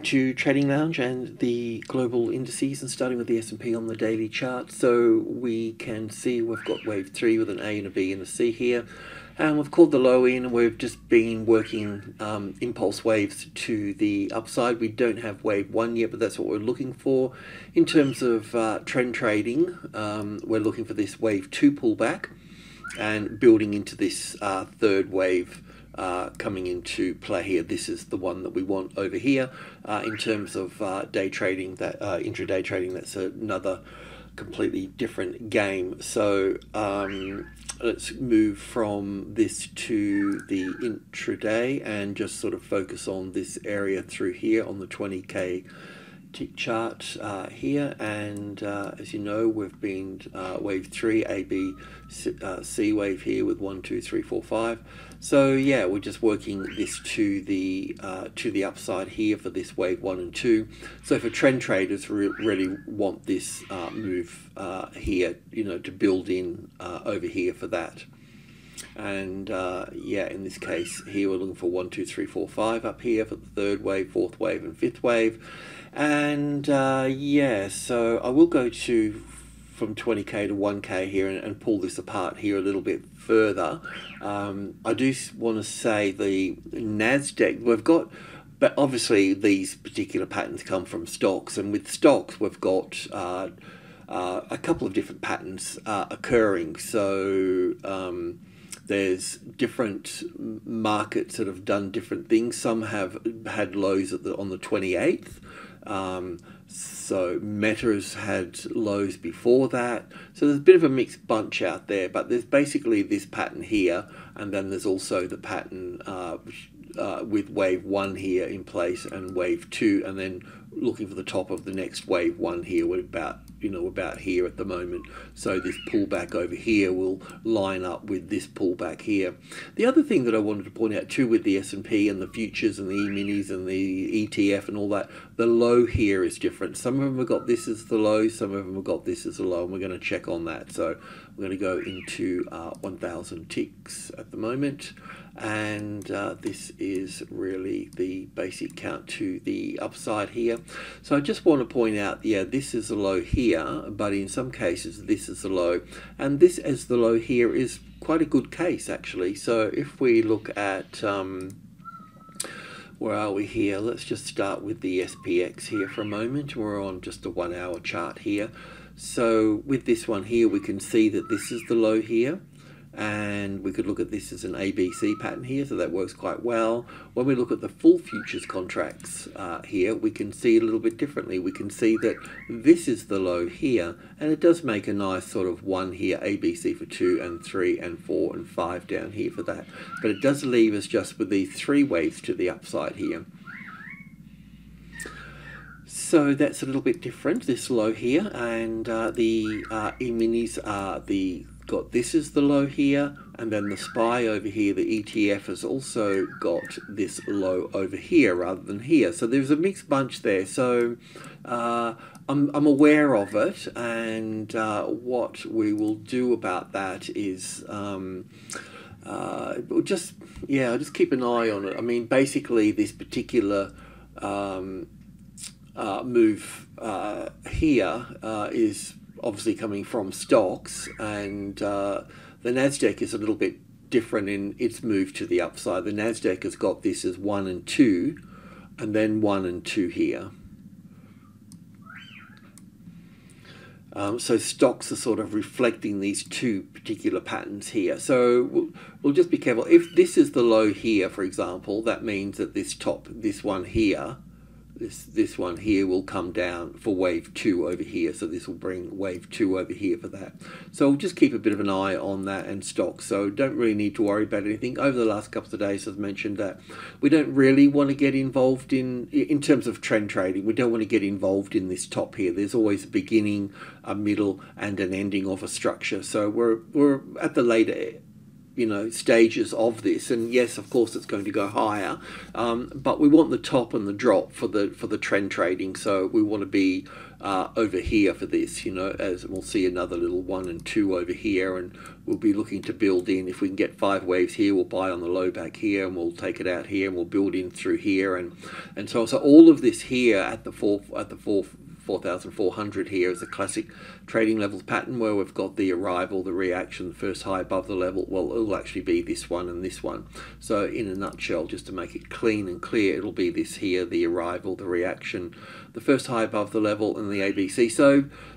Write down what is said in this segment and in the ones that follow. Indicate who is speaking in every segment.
Speaker 1: to TradingLounge and the global indices, and starting with the S&P on the daily chart. So we can see we've got wave 3 with an A and a B and a C here, and we've called the low in, and we've just been working impulse waves to the upside. We don't have wave 1 yet, but that's what we're looking for. In terms of trend trading, we're looking for this wave 2 pullback and building into this third wave coming into play here. This is the one that we want over here. In terms of day trading, that intraday trading, that's another completely different game. So let's move from this to the intraday and just sort of focus on this area through here on the 20k tick chart here, and as you know, we've been wave 3 A B C wave here with 1 2 3 4 5. So yeah, we're just working this to the upside here for this wave 1 and 2. So for trend traders, really want this move here, you know, to build in over here for that. And yeah, in this case here we're looking for 1 2 3 4 5 up here for the third wave, fourth wave and fifth wave. And yeah, so I will go to from 20k to 1k here and pull this apart here a little bit further. I do want to say the Nasdaq, we've got, but obviously these particular patterns come from stocks, and with stocks we've got a couple of different patterns occurring. So there's different markets that have done different things. Some have had lows on the 28th. So Meta has had lows before that. So there's a bit of a mixed bunch out there, but there's basically this pattern here, and then there's also the pattern with wave 1 here in place and wave 2, and then looking for the top of the next wave 1 here. We're about, you know, about here at the moment. So this pullback over here will line up with this pullback here. The other thing that I wanted to point out too with the S&P and the futures and the E-minis and the ETF and all that, the low here is different. Some of them have got this as the low, some of them have got this as the low, and we're going to check on that. So we're going to go into 1000 ticks at the moment, and this is really the basic count to the upside here. So I just want to point out, yeah, this is a low here, but in some cases this is a low, and this as the low here is quite a good case actually. So if we look at where are we here, let's just start with the SPX here for a moment. We're on just a 1 hour chart here. So with this one here, we can see that this is the low here, and we could look at this as an ABC pattern here, so that works quite well. When we look at the full futures contracts here, we can see a little bit differently. We can see that this is the low here, and it does make a nice sort of 1 here, ABC for 2 and 3 and 4 and 5 down here for that. But it does leave us just with these 3 waves to the upside here. So that's a little bit different, this low here, and the E-minis are got this is the low here, and then the SPY over here, the ETF, has also got this low over here rather than here. So there's a mixed bunch there. So I'm aware of it, and what we will do about that is just keep an eye on it. I mean, basically this particular move here is obviously coming from stocks, and the Nasdaq is a little bit different in its move to the upside. The Nasdaq has got this as 1 and 2, and then 1 and 2 here. So stocks are sort of reflecting these 2 particular patterns here. So we'll just be careful. If this is the low here, for example, that means that this one here, this one here will come down for wave 2 over here. So this will bring wave 2 over here for that. So we'll just keep a bit of an eye on that and stocks. So don't really need to worry about anything. Over the last couple of days, I've mentioned that we don't really want to get involved in terms of trend trading. We don't want to get involved in this top here. There's always a beginning, a middle, and an ending of a structure. So we're at the later stages of this, and yes, of course it's going to go higher, but we want the top and the drop for the trend trading. So we want to be over here for this, as we'll see another little 1 and 2 over here, and we'll be looking to build in. If we can get 5 waves here, we'll buy on the low back here, and we'll take it out here, and we'll build in through here, and so on. So all of this here at the 4,400 here is a classic trading levels pattern, where we've got the arrival, the reaction, the first high above the level. Well, it'll actually be this one and this one. So in a nutshell, just to make it clean and clear, it'll be this here, the arrival, the reaction, the first high above the level, and the ABC.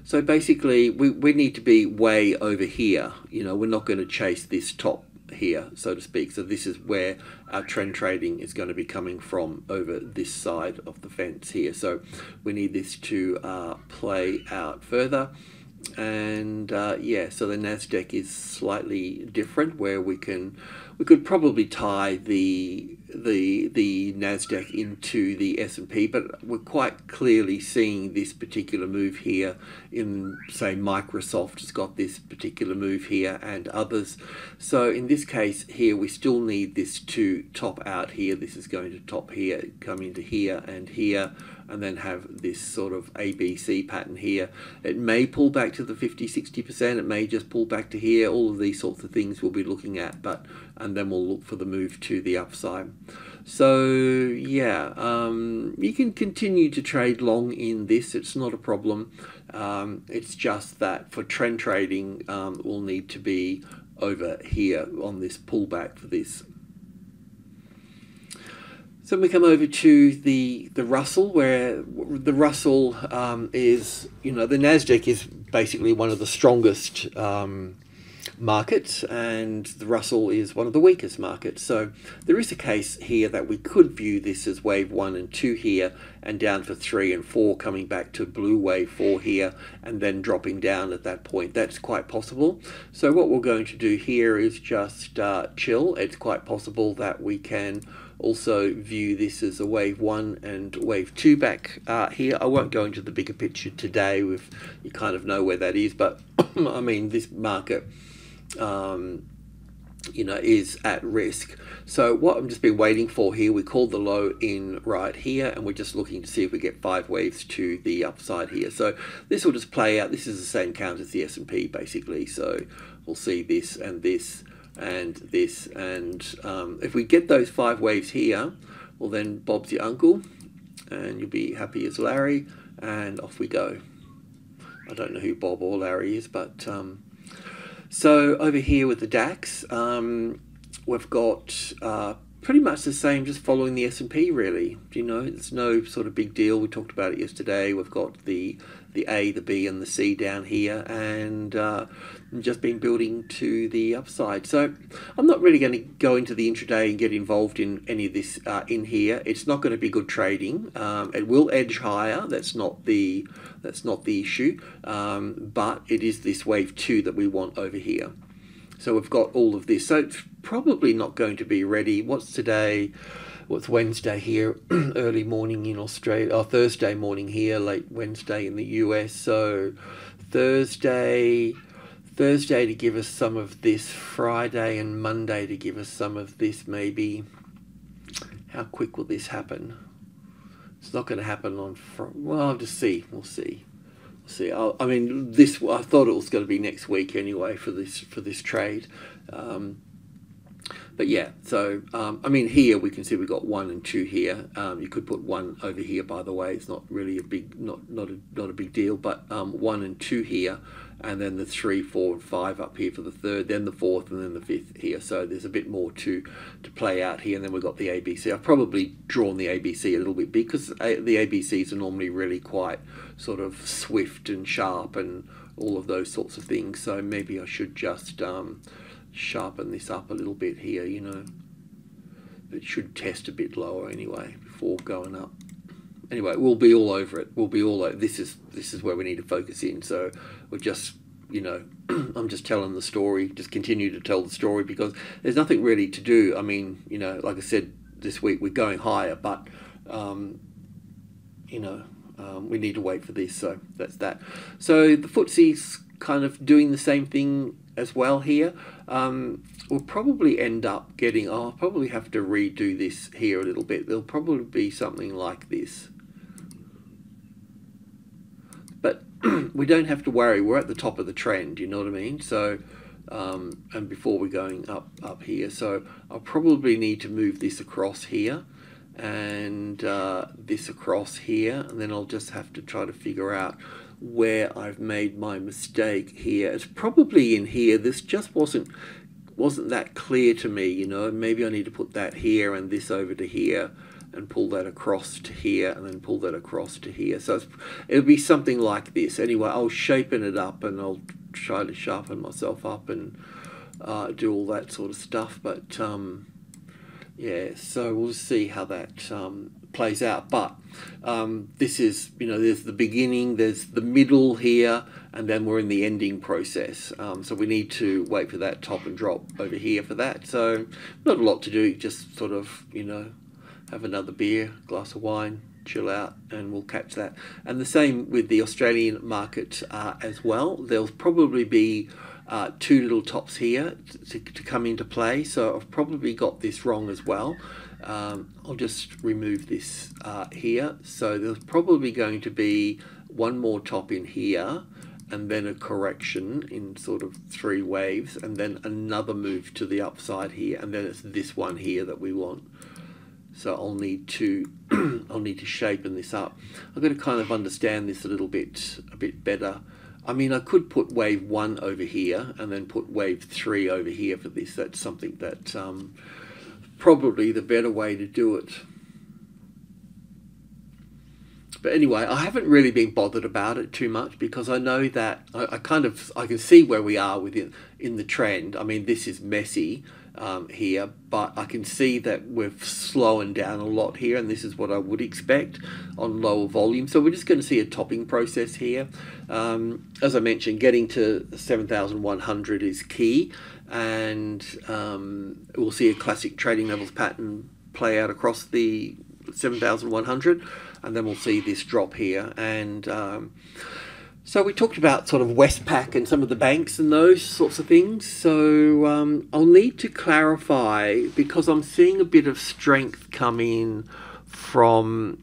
Speaker 1: So basically we need to be way over here. We're not going to chase this top here, so to speak. So this is where our trend trading is going to be coming from, over this side of the fence here. So we need this to play out further. And yeah, so the Nasdaq is slightly different, where we could probably tie the Nasdaq into the S&P, but we're quite clearly seeing this particular move here in, say, Microsoft has got this particular move here, and others. So in this case here, we still need this to top out here. This is going to top here, come into here and here, and then have this sort of ABC pattern here. It may pull back to the 50-60%, it may just pull back to here. All of these sorts of things we'll be looking at, and then we'll look for the move to the upside. So yeah, you can continue to trade long in this, it's not a problem. It's just that for trend trading, we'll need to be over here on this pullback for this. So we come over to the Russell, where the Russell is, the Nasdaq is basically one of the strongest markets, and the Russell is one of the weakest markets. So there is a case here that we could view this as wave 1 and 2 here, and down for 3 and 4, coming back to blue wave 4 here, and then dropping down at that point. That's quite possible. So what we're going to do here is just chill. It's quite possible that we can also view this as a wave 1 and wave 2 back here. I won't go into the bigger picture today. You kind of know where that is, but I mean, this market is at risk. So what I'm just been waiting for here, we called the low in right here, and we're just looking to see if we get 5 waves to the upside here. So this will just play out. This is the same count as the S&P basically. So we'll see this and this and this, and if we get those 5 waves here, well then Bob's your uncle, and you'll be happy as Larry, and off we go. I don't know who Bob or Larry is, but so over here with the DAX, we've got pretty much the same, just following the S&P really. It's no sort of big deal. We talked about it yesterday. We've got the A, the B, and the C down here, and just been building to the upside. So I'm not really going to go into the intraday and get involved in any of this in here. It's not going to be good trading. It will edge higher. That's not the issue. But it is this wave 2 that we want over here. So we've got all of this. So it's probably not going to be ready. What's today? What's Wednesday here? Early morning in Australia. Or Thursday morning here, late Wednesday in the US. So Thursday to give us some of this, Friday and Monday to give us some of this maybe. How quick will this happen? It's not going to happen on well, I'll just see. We'll see. I mean, I thought it was going to be next week anyway for this trade. But yeah, so I mean, here we can see we've got 1 and 2 here. You could put 1 over here, by the way. It's not really a big, not a big deal. But 1 and 2 here, and then the 3, 4, and 5 up here for the third, then the fourth, and then the fifth here. So there's a bit more to play out here. And then we've got the ABC. I've probably drawn the ABC a little bit big, because the ABCs are normally really quite sort of swift and sharp and all of those sorts of things. So maybe I should just sharpen this up a little bit here. It should test a bit lower anyway before going up. Anyway, we'll be all over it. We'll be all over. This is where we need to focus in. So we're just, I'm just telling the story. Just continue to tell the story, because there's nothing really to do. I mean, like I said, this week we're going higher, but we need to wait for this. So that's that. So the FTSE's kind of doing the same thing as well here. We'll probably end up getting, I'll probably have to redo this here a little bit. There'll probably be something like this. But we don't have to worry, we're at the top of the trend, you know what I mean? So, and before we're going up here, so I'll probably need to move this across here, and this across here, and then I'll just have to try to figure out where I've made my mistake here. It's probably in here. This just wasn't that clear to me, you know. Maybe I need to put that here and this over to here and pull that across to here and then pull that across to here. So it'll be something like this. Anyway, I'll shapen it up and I'll try to sharpen myself up and do all that sort of stuff. But yeah, so we'll see how that plays out. But this is, you know, there's the beginning, there's the middle here, and then we're in the ending process. So we need to wait for that top and drop over here for that. So not a lot to do, just sort of, you know, have another beer, glass of wine, chill out, and we'll catch that. And the same with the Australian market as well. There'll probably be two little tops here to come into play. So I've probably got this wrong as well. I'll just remove this here. So there's probably going to be one more top in here, and then a correction in sort of 3 waves, and then another move to the upside here, and then it's this one here that we want. So I'll need to shapen this up. I've got to kind of understand this a bit better. I mean, I could put wave 1 over here and then put wave 3 over here for this. That's something that probably the better way to do it. But anyway, I haven't really been bothered about it too much, because I know that I can see where we are within in the trend. I mean, this is messy here, but I can see that we're slowing down a lot here, and this is what I would expect on lower volume. So we're just going to see a topping process here. As I mentioned, getting to 7,100 is key, and we'll see a classic trading levels pattern play out across the 7,100, and then we'll see this drop here. And so we talked about sort of Westpac and some of the banks and those sorts of things. So I'll need to clarify, because I'm seeing a bit of strength come in from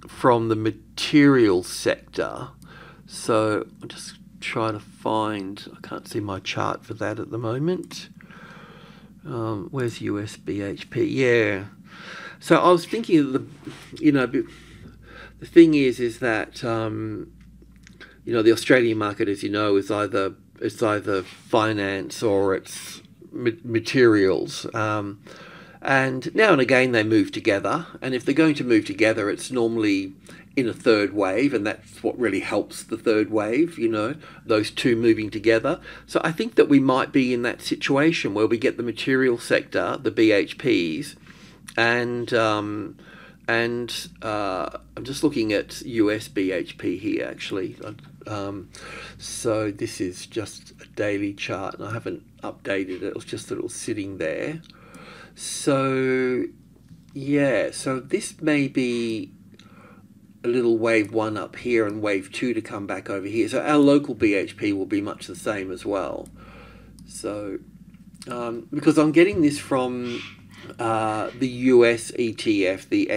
Speaker 1: the material sector. So I'll just try to find, I can't see my chart for that at the moment. Where's US BHP? Yeah. So I was thinking of the, you know, the thing is that you know, the Australian market, as you know, is either finance or it's materials, and now and again they move together. And if they're going to move together, it's normally in a third wave, and that's what really helps the third wave, you know, those two moving together. So I think that we might be in that situation where we get the material sector, the BHPs, and I'm just looking at US BHP here, actually. So this is just a daily chart, and I haven't updated it. It was just that it was sitting there. So yeah, so this may be a little wave 1 up here and wave 2 to come back over here. So our local BHP will be much the same as well. So because I'm getting this from the US ETF, the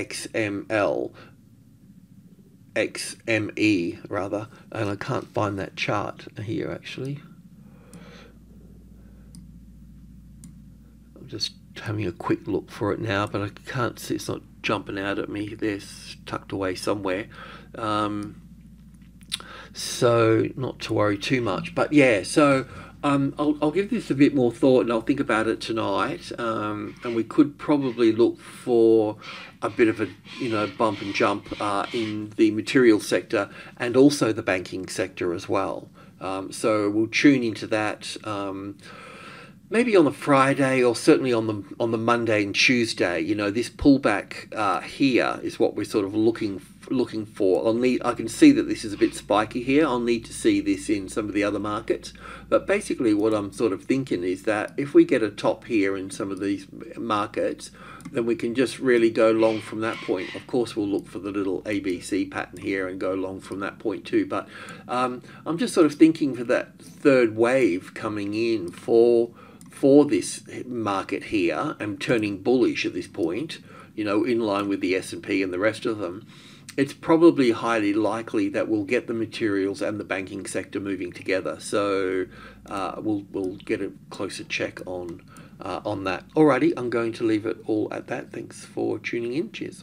Speaker 1: XME rather, and I can't find that chart here actually. I'm just having a quick look for it now, but I can't see, it's not jumping out at me. They're tucked away somewhere. So not to worry too much, but yeah, so I'll give this a bit more thought, and I'll think about it tonight, and we could probably look for a bit of a, you know, bump and jump in the material sector and also the banking sector as well. So we'll tune into that maybe on the Friday, or certainly on the Monday and Tuesday. You know, this pullback here is what we're sort of looking for. I can see that this is a bit spiky here. I'll need to see this in some of the other markets. But basically what I'm sort of thinking is that if we get a top here in some of these markets, then we can just really go long from that point. Of course, we'll look for the little ABC pattern here and go long from that point too. But I'm just sort of thinking for that third wave coming in for this market here and turning bullish at this point, you know, in line with the S&P and the rest of them. It's probably highly likely that we'll get the materials and the banking sector moving together. So we'll get a closer check on that. Alrighty, I'm going to leave it all at that. Thanks for tuning in. Cheers.